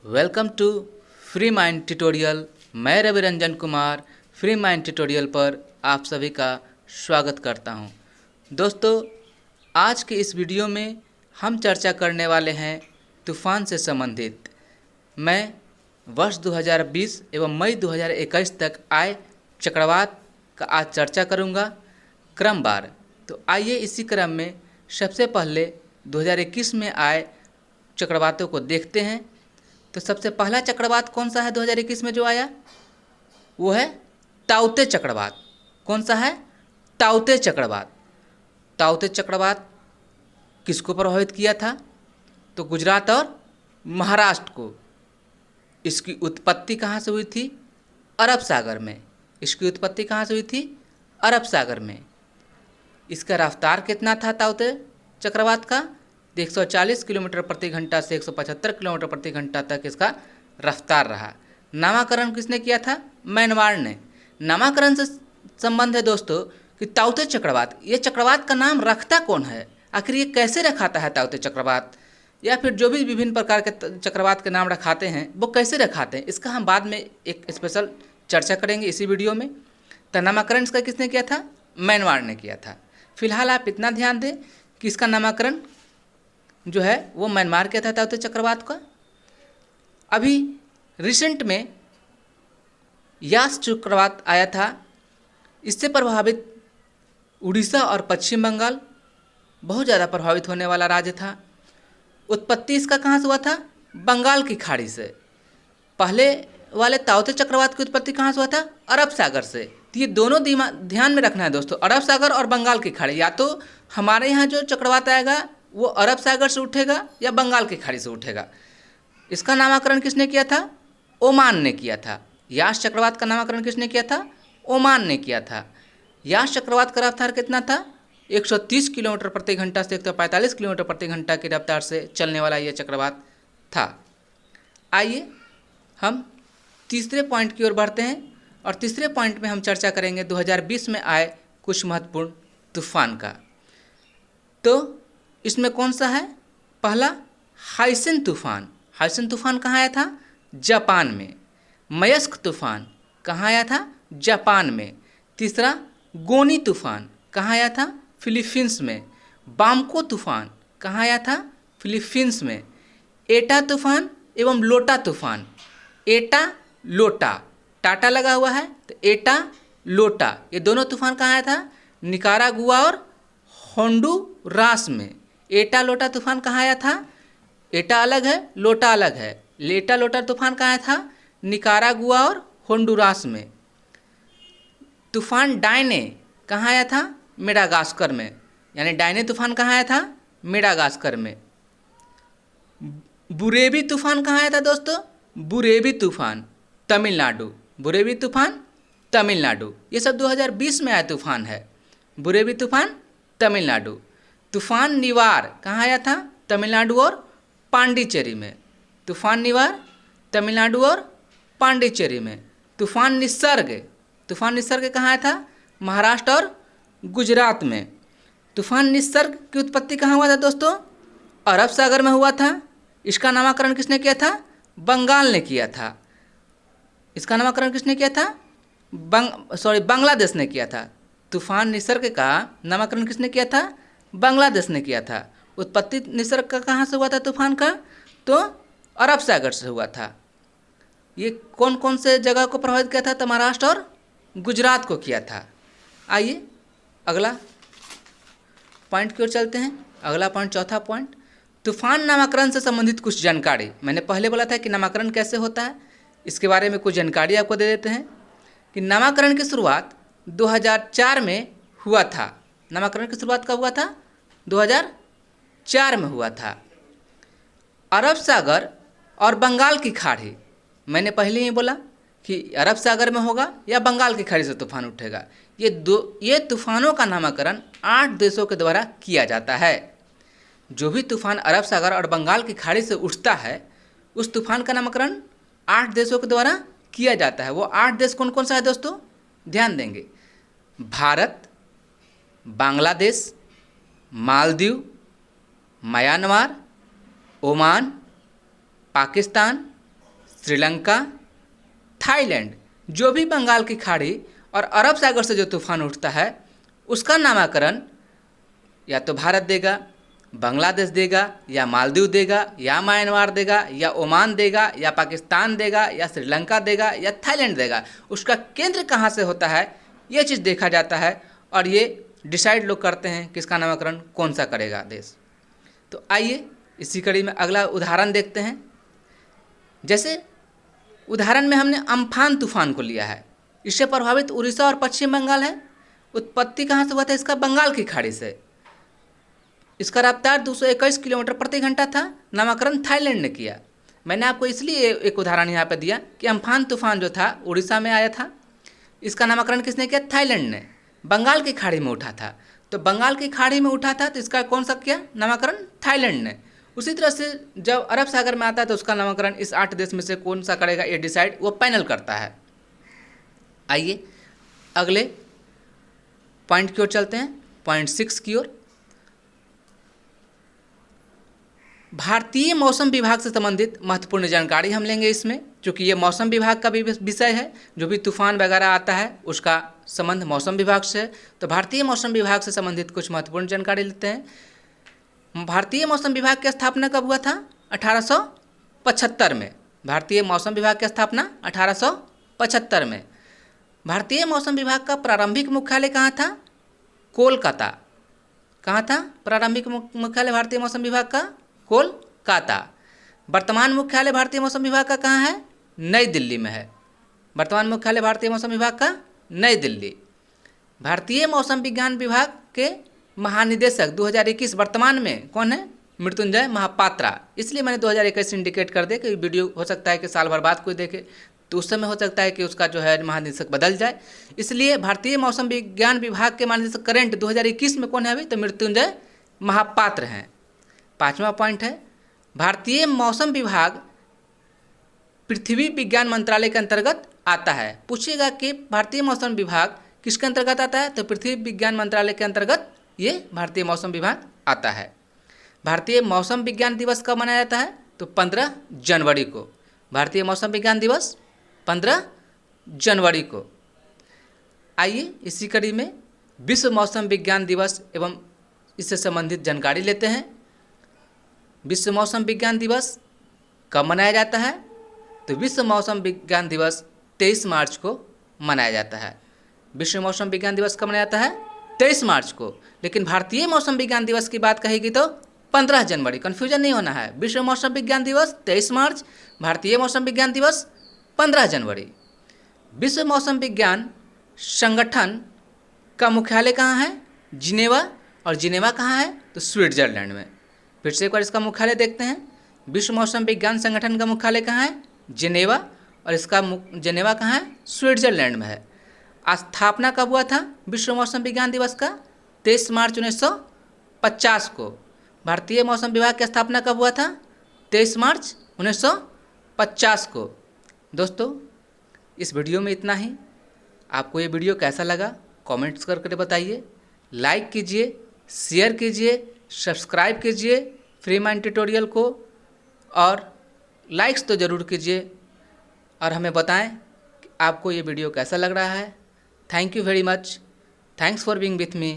Welcome to Free Mind Tutorial. मैं Ravi Ranjan Kumar Free Mind Tutorial पर आप सभी का स्वागत करता हूं। दोस्तों, आज के इस वीडियो में हम चर्चा करने वाले हैं तूफ़ान से संबंधित। मैं वर्ष 2020 एवं मई 2021 तक आए चक्रवात का आज चर्चा करूंगा क्रमवार। तो आइए इसी क्रम में सबसे पहले 2021 में आए चक्रवातों को देखते हैं। तो सबसे पहला चक्रवात कौन सा है 2021 में जो आया, वो है ताउते चक्रवात। कौन सा है? ताउते चक्रवात। ताउते चक्रवात किसको प्रभावित किया था? तो गुजरात और महाराष्ट्र को। इसकी उत्पत्ति कहाँ से हुई थी? अरब सागर में। इसकी उत्पत्ति कहाँ से हुई थी? अरब सागर में। इसका रफ्तार कितना था ताउते चक्रवात का? 140 किलोमीटर प्रति घंटा से 175 किलोमीटर प्रति घंटा तक इसका रफ्तार रहा। नामकरण किसने किया था? मैनमार ने। नामकरण से संबंध है दोस्तों कि ताउते चक्रवात, ये चक्रवात का नाम रखता कौन है? आखिर ये कैसे रखाता है ताउते चक्रवात, या फिर जो भी विभिन्न प्रकार के चक्रवात के नाम रखाते हैं वो कैसे रखाते हैं, इसका हम बाद में एक स्पेशल चर्चा करेंगे इसी वीडियो में। तो नामकरण इसका किसने किया था? मैनमार ने किया था। फिलहाल आप इतना ध्यान दें कि इसका नामकरण जो है वो म्यांमार किया था ताउते चक्रवात का। अभी रिसेंट में यास चक्रवात आया था। इससे प्रभावित उड़ीसा और पश्चिम बंगाल बहुत ज़्यादा प्रभावित होने वाला राज्य था। उत्पत्ति इसका कहाँ से हुआ था? बंगाल की खाड़ी से। पहले वाले ताउते चक्रवात की उत्पत्ति कहाँ से हुआ था? अरब सागर से। तो ये दोनों ध्यान में रखना है दोस्तों, अरब सागर और बंगाल की खाड़ी। या तो हमारे यहाँ जो चक्रवात आएगा वो अरब सागर से उठेगा या बंगाल की खाड़ी से उठेगा। इसका नामकरण किसने किया था? ओमान ने किया था। यास चक्रवात का नामकरण किसने किया था? ओमान ने किया था। यास चक्रवात का रफ्तार कितना था? 130 किलोमीटर प्रति घंटा से 145 किलोमीटर प्रति घंटा की रफ्तार से चलने वाला यह चक्रवात था। आइए हम तीसरे पॉइंट की ओर बढ़ते हैं, और तीसरे पॉइंट में हम चर्चा करेंगे 2020 में आए कुछ महत्वपूर्ण तूफान का। तो इसमें कौन सा है? पहला हाइसेन तूफान। हाइसेन तूफान कहाँ आया था? जापान में। मयस्क तूफान कहाँ आया था? जापान में। तीसरा गोनी तूफान कहाँ आया था? फिलीपींस में। बामको तूफान कहाँ आया था? फिलीपींस में। एटा तूफान एवं लोटा तूफान। एटा लोटा, टाटा लगा हुआ है तो एटा लोटा, ये दोनों तूफान कहाँ आया था? निकारागुआ और होंडुरास में। एटा लोटा तूफान कहाँ आया था? एटा अलग है, लोटा अलग है। एटा लोटा तूफान कहाँ आया था? निकारागुआ और होंडुरास में। तूफान डायने कहाँ आया था? मेडागास्कर में। यानी डायने तूफान कहाँ आया था? मेडागास्कर में। बुरेवी तूफान कहाँ आया था दोस्तों? बुरेवी तूफान तमिलनाडु। बुरेवी तूफान तमिलनाडु। ये सब 2020 में आया तूफान है। बुरेवी तूफान तमिलनाडु। तूफान निवार कहाँ आया था? तमिलनाडु और पांडिचेरी में। तूफान निवार तमिलनाडु और पांडिचेरी में। तूफान निसर्ग कहाँ आया था? महाराष्ट्र और गुजरात में। तूफान निसर्ग की उत्पत्ति कहाँ हुआ था दोस्तों? अरब सागर में हुआ था। इसका नामकरण किसने किया था? बंगाल ने किया था। इसका नामकरण किसने किया था? बांग्लादेश ने किया था। तूफान निसर्ग का नामकरण किसने किया था? बांग्लादेश ने किया था। उत्पत्ति निसर्ग का कहाँ से हुआ था तूफान का? तो अरब सागर से हुआ था। ये कौन कौन से जगह को प्रभावित किया था? तो महाराष्ट्र और गुजरात को किया था। आइए अगला पॉइंट की ओर चलते हैं। अगला पॉइंट, चौथा पॉइंट, तूफान नामकरण से संबंधित कुछ जानकारी। मैंने पहले बोला था कि नामकरण कैसे होता है, इसके बारे में कुछ जानकारी आपको दे देते हैं कि नामकरण की शुरुआत 2004 में हुआ था। नामकरण की शुरुआत कब हुआ था? 2004 में हुआ था। अरब सागर और बंगाल की खाड़ी, मैंने पहले ही बोला कि अरब सागर में होगा या बंगाल की खाड़ी से तूफान उठेगा। ये तूफानों का नामकरण 8 देशों के द्वारा किया जाता है। जो भी तूफान अरब सागर और बंगाल की खाड़ी से उठता है उस तूफान का नामकरण 8 देशों के द्वारा किया जाता है। वो 8 देश कौन कौन सा है दोस्तों? ध्यान देंगे। Bharat, Bangladesh, Maldives, Myanmar, Oman, Pakistan, Sri Lanka, Thailand. जो भी बंगाल की खाड़ी और अरब सागर से जो तूफान उठता है उसका नामकरण या तो भारत देगा, बांग्लादेश देगा, या मालदीव देगा, या म्यांमार देगा, या ओमान देगा, या पाकिस्तान देगा, या श्रीलंका देगा, या थाईलैंड देगा। उसका केंद्र कहाँ से होता है ये चीज़ देखा जाता है और ये डिसाइड लोग करते हैं कि इसका नामकरण कौन सा करेगा देश। तो आइए इसी कड़ी में अगला उदाहरण देखते हैं। जैसे उदाहरण में हमने अम्फान तूफान को लिया है। इससे प्रभावित उड़ीसा और पश्चिम बंगाल है। उत्पत्ति कहाँ से हुआ था इसका? बंगाल की खाड़ी से। इसका रफ्तार 221 किलोमीटर प्रति घंटा था। नामकरण थाईलैंड ने किया। मैंने आपको इसलिए एक उदाहरण यहाँ पे दिया कि अम्फान तूफान जो था उड़ीसा में आया था, इसका नामकरण किसने किया? थाईलैंड ने। बंगाल की खाड़ी में उठा था, तो बंगाल की खाड़ी में उठा था तो इसका कौन सा किया नामकरण? थाईलैंड ने। उसी तरह से जब अरब सागर में आता है तो उसका नामकरण इस 8 देश में से कौन सा करेगा ये डिसाइड वो पैनल करता है। आइए अगले पॉइंट की ओर चलते हैं, पॉइंट 6 की ओर। भारतीय मौसम विभाग से संबंधित महत्वपूर्ण जानकारी हम लेंगे इसमें, क्योंकि ये मौसम विभाग का भी विषय है। जो भी तूफान वगैरह आता है उसका संबंध मौसम विभाग से है। तो भारतीय मौसम विभाग से संबंधित कुछ महत्वपूर्ण जानकारी लेते हैं। भारतीय मौसम विभाग की स्थापना कब हुआ था? 1875 में। भारतीय मौसम विभाग की स्थापना 1875 में। भारतीय मौसम विभाग का प्रारंभिक मुख्यालय कहाँ था? कोलकाता। कहाँ था प्रारंभिक मुख्यालय भारतीय मौसम विभाग का? कोलकाता। वर्तमान मुख्यालय भारतीय मौसम विभाग का कहाँ है? नई दिल्ली में है। वर्तमान मुख्यालय भारतीय मौसम विभाग का नई दिल्ली। भारतीय मौसम विज्ञान विभाग के महानिदेशक 2021 वर्तमान में कौन है? मृत्युंजय महापात्रा। इसलिए मैंने 2021 इंडिकेट कर दे कि वीडियो हो सकता है कि साल भर बाद कोई देखे तो उस समय हो सकता है कि उसका जो है महानिदेशक बदल जाए। इसलिए भारतीय मौसम विज्ञान विभाग के महानिदेशक करेंट 2021 में कौन है अभी? तो मृत्युंजय महापात्र हैं। 5वां पॉइंट है, भारतीय मौसम विभाग पृथ्वी विज्ञान मंत्रालय के अंतर्गत आता है। पूछिएगा कि भारतीय मौसम विभाग किसके अंतर्गत आता है? तो पृथ्वी विज्ञान मंत्रालय के अंतर्गत ये भारतीय मौसम विभाग आता है। भारतीय मौसम विज्ञान दिवस कब मनाया जाता है? तो 15 जनवरी को। भारतीय मौसम विज्ञान दिवस 15 जनवरी को। आइए इसी कड़ी में विश्व मौसम विज्ञान दिवस एवं इससे संबंधित जानकारी लेते हैं। विश्व मौसम विज्ञान दिवस कब मनाया जाता है? तो विश्व मौसम विज्ञान दिवस 23 मार्च को मनाया जाता है। विश्व मौसम विज्ञान दिवस कब मनाया जाता है? 23 मार्च को। लेकिन भारतीय मौसम विज्ञान दिवस की बात कहेगी तो 15 जनवरी। कन्फ्यूजन नहीं होना है। विश्व मौसम विज्ञान दिवस 23 मार्च, भारतीय मौसम विज्ञान दिवस 15 जनवरी। विश्व मौसम विज्ञान संगठन का मुख्यालय कहाँ है? जिनेवा। और जिनेवा कहाँ है? तो स्विट्जरलैंड में। फिर से एक बार इसका मुख्यालय देखते हैं। विश्व मौसम विज्ञान संगठन का मुख्यालय कहाँ है? जिनेवा। और इसका जिनेवा कहाँ है? स्विट्जरलैंड में है। स्थापना कब हुआ था विश्व मौसम विज्ञान दिवस का? 23 मार्च 1950 को। भारतीय मौसम विभाग की स्थापना कब हुआ था? 23 मार्च 1950 को। दोस्तों इस वीडियो में इतना ही। आपको ये वीडियो कैसा लगा कमेंट्स करके बताइए। लाइक कीजिए, शेयर कीजिए, सब्सक्राइब कीजिए फ्री माइंड ट्यूटोरियल को, और लाइक्स तो ज़रूर कीजिए और हमें बताएं कि आपको ये वीडियो कैसा लग रहा है। Thank you very much. Thanks for being with me.